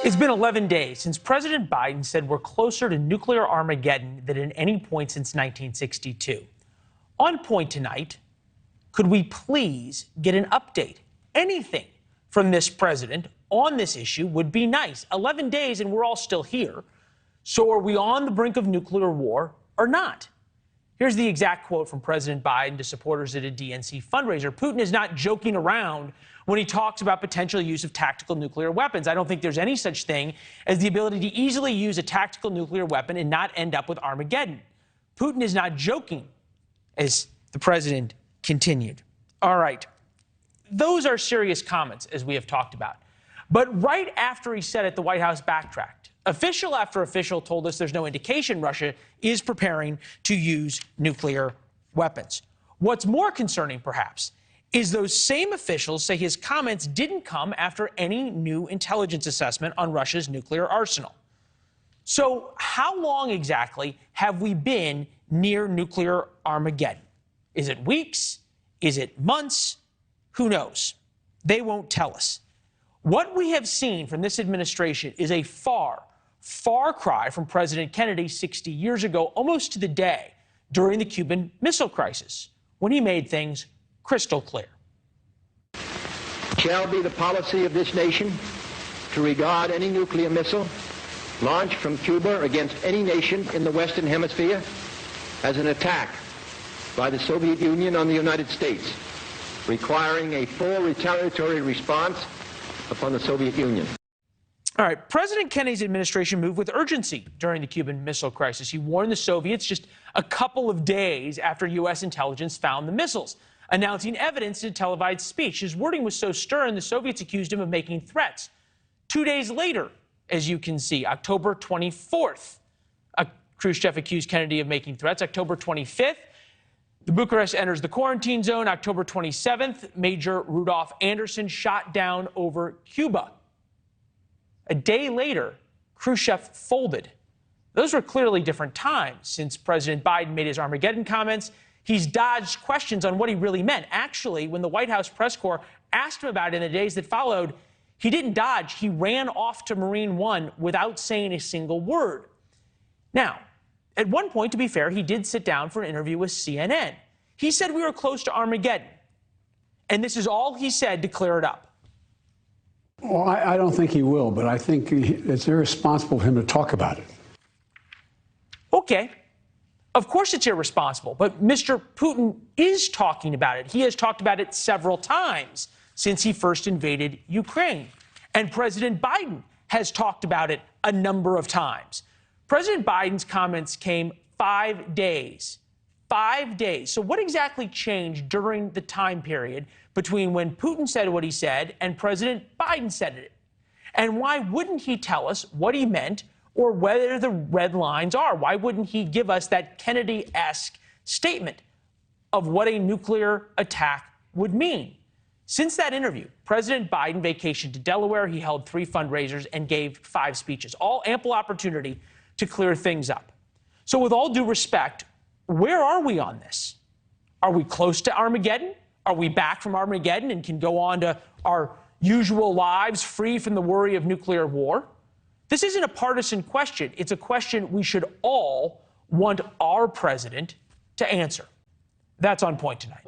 It's been 11 days since President Biden said we're closer to nuclear Armageddon than at any point since 1962. On point tonight, could we please get an update? Anything from this president on this issue would be nice. 11 days and we're all still here. So are we on the brink of nuclear war or not? Here's the exact quote from President Biden to supporters at a DNC fundraiser. Putin is not joking around when he talks about potential use of tactical nuclear weapons. I don't think there's any such thing as the ability to easily use a tactical nuclear weapon and not end up with Armageddon. Putin is not joking, as the president continued. All right. Those are serious comments, as we have talked about. But right after he said it, the White House backtracked. Official after official told us there's no indication Russia is preparing to use nuclear weapons. What's more concerning, perhaps, is those same officials say his comments didn't come after any new intelligence assessment on Russia's nuclear arsenal. So how long exactly have we been near nuclear Armageddon? Is it weeks? Is it months? Who knows? They won't tell us. What we have seen from this administration is a far cry from President Kennedy 60 years ago, almost to the day, during the Cuban Missile Crisis, when he made things crystal clear. It shall be the policy of this nation to regard any nuclear missile launched from Cuba against any nation in the Western Hemisphere as an attack by the Soviet Union on the United States, requiring a full retaliatory response upon the Soviet Union. All right, President Kennedy's administration moved with urgency during the Cuban Missile Crisis. He warned the Soviets just a couple of days after U.S. intelligence found the missiles, announcing evidence in a televised speech. His wording was so stern, the Soviets accused him of making threats. 2 days later, as you can see, October 24th, Khrushchev accused Kennedy of making threats. October 25th, the Bucharest enters the quarantine zone. October 27th, Major Rudolph Anderson shot down over Cuba. A day later, Khrushchev folded. Those were clearly different times. Since President Biden made his Armageddon comments, he's dodged questions on what he really meant. Actually, when the White House press corps asked him about it in the days that followed, he didn't dodge. He ran off to Marine One without saying a single word. Now, at one point, to be fair, he did sit down for an interview with CNN. He said we were close to Armageddon. And this is all he said to clear it up. Well, I don't think he will, but I think it's irresponsible for him to talk about it. Okay. Of course it's irresponsible, but Mr. Putin is talking about it. He has talked about it several times since he first invaded Ukraine. And President Biden has talked about it a number of times. President Biden's comments came 5 days. 5 days. So what exactly changed during the time period between when Putin said what he said and President Biden said it? And why wouldn't he tell us what he meant or whether the red lines are? Why wouldn't he give us that Kennedy-esque statement of what a nuclear attack would mean? Since that interview, President Biden vacationed to Delaware. He held 3 fundraisers and gave 5 speeches, all ample opportunity to clear things up. So with all due respect, where are we on this? Are we close to Armageddon? Are we back from Armageddon and can go on to our usual lives free from the worry of nuclear war? This isn't a partisan question. It's a question we should all want our president to answer. That's On Point tonight.